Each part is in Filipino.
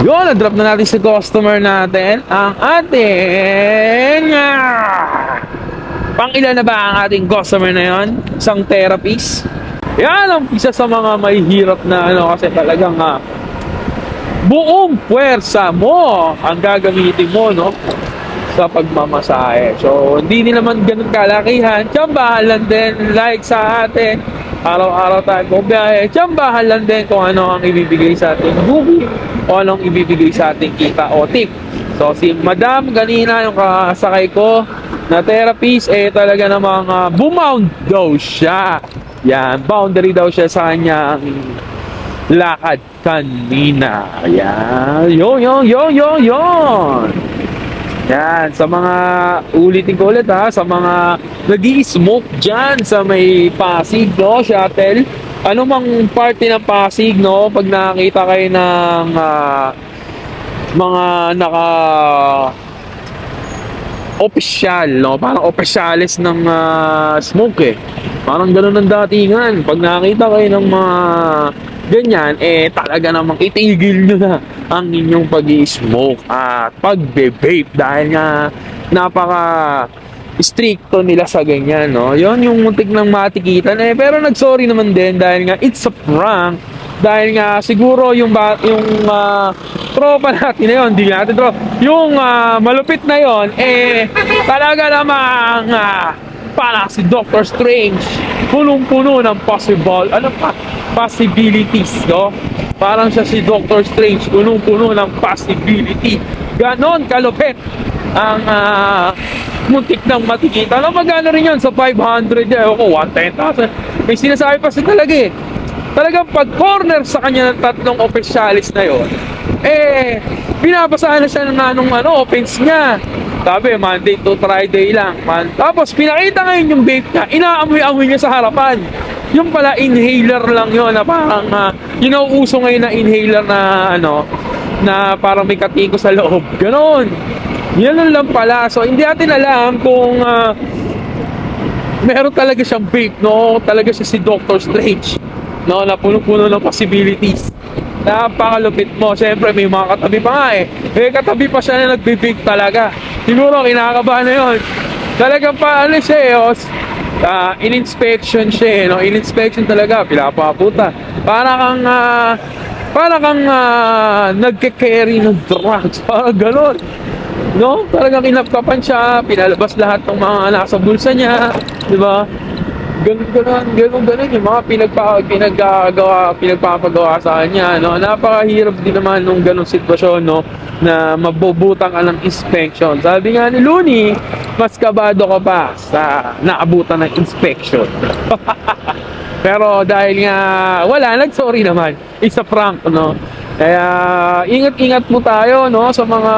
Yun, na-drop na natin sa customer natin ang ating pang ilan na ba ang ating customer na yon? Isang therapist. Yan ang isa sa mga may hirap na kasi talagang buong puwersa mo ang gagamitin mo sa pagmamasahe. So hindi din naman ganun kalakihan, tsambahan lang din like sa atin. Araw-araw tayo bumiyahe, tsambahan lang din kung ano ang ibibigay sa ating booking o anong ibibigay sa ating kita o tip. So si Madam kanina yung kasakay ko na therapist talaga namang bumound daw siya. Yan, boundary daw siya sa kanyang lakad kanina. Ayan, yon. Yan, sa mga ulitin ko ulit sa mga nag-i-smoke dyan sa may Pasig, shuttle. Ano mang party ng Pasig, pag nakita kayo ng mga opisyal, parang opisyalis ng smoke parang gano'n ang datingan. Pag nakita kayo ng mga ganyan, talaga namang itigil nyo na ang inyong pag-i-smoke at pagbe-vape dahil nga napaka stricto nila sa ganyan, Yon yung muntik ng matikitan pero nag-sorry naman din dahil nga it's a prank. Dahil nga siguro yung tropa natin na yun, hindi natin tropa, yung malupit na yon talaga namang para si Doctor Strange, punong-puno ng possibilities, Parang siya si Doctor Strange, punong-puno ng possibility. Ganon kalupit ang muntik ng matikita. Magkano rin yun sa 500, ako 110,000. May sinasabi pa siya talaga Talagang pag corner sa kanya ng tatlong officialis na yon, binabasahan na siya ng offense niya. Sabi, Monday to Friday lang. Tapos, pinakita ngayon yung vape niya, inaamoy-amoy niya sa harapan. Yung pala, inhaler lang yun, na parang, uso ngayon na inhaler na, na parang may katiko sa loob. Ganon. Yan lang pala. So, hindi natin alam kung, meron talaga siyang vape, talaga siya si Doctor Strange. Na puno-puno ng possibilities. Napakalupit mo. Siyempre may mga katabi pa nga katabi pa siya na nagbe-vape talaga. Siguro kinakabahan na yun. Talagang in-inspection siya in-inspection talaga. Pinapaputa. Para kang nagke-carry ng drugs. Parang gano'n. Talagang kinapkapan siya. Pinalabas lahat ng mga nasa bulsa niya. Diba? Ganun yung mga pinagpapagawa sa kanya, Napakahirap din naman nung ganung sitwasyon, na mabubutang ka ng inspection. Sabi nga ni Looney, mas kabado ka pa sa naabutan ng inspection. Pero dahil nga wala, nag-sorry naman. It's a prank, Kaya ingat-ingat po tayo, sa mga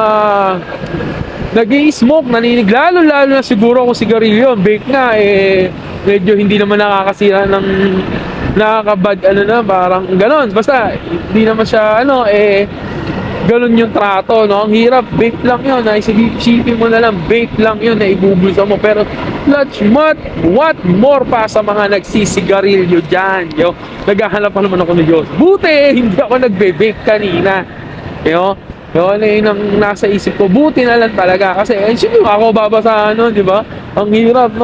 nag-i-smoke, naninig, lalo na siguro kung sigarilyo, vape nga, medyo hindi naman nakakasira ng nakakabad, parang ganon. Basta, hindi naman siya, ganon yung trato, Ang hirap, vape lang yun, isipin mo na lang, vape lang yun, na ibubulsa mo. Pero, what more pa sa mga nagsisigarilyo dyan, Naghahanap pa naman ako ni Diyos. Buti, hindi ako nagbe-vape kanina, Yun ang nasa isip ko. Buti na lang talaga. Kasi, sino ako babasahan nun, di ba? Ang hirap,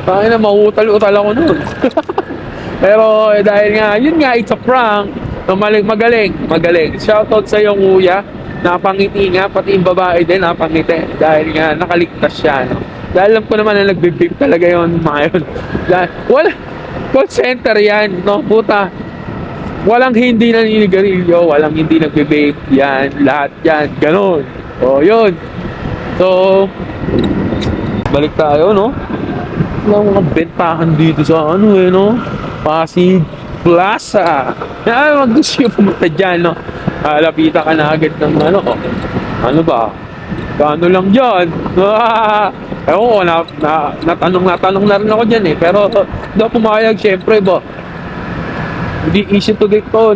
Kaya na, mauutal-utal ako nun. Pero, dahil nga, yun nga, it's a prank. Magaling. Shoutout sa iyo, kuya. Napangiti nga, pati yung babae din, napangiti. Dahil nga, nakaligtas siya, Dahil alam ko naman na nagbe-vape talaga yun, mga yun. Wala, call center yan, Puta. Walang hindi naninigarilyo, walang hindi nagbe-vape, yan, lahat yan, ganon. Yun. So, balik tayo, Walang mga bentahan dito sa Pasig Plaza. Mag-gusto yung pumunta dyan, Lapitan ka na agad ng ano ba? Kano lang dyan? Ewan ko, natanong na rin ako dyan pero hindi ako pumayag, syempre ba? Hindi easy to get to,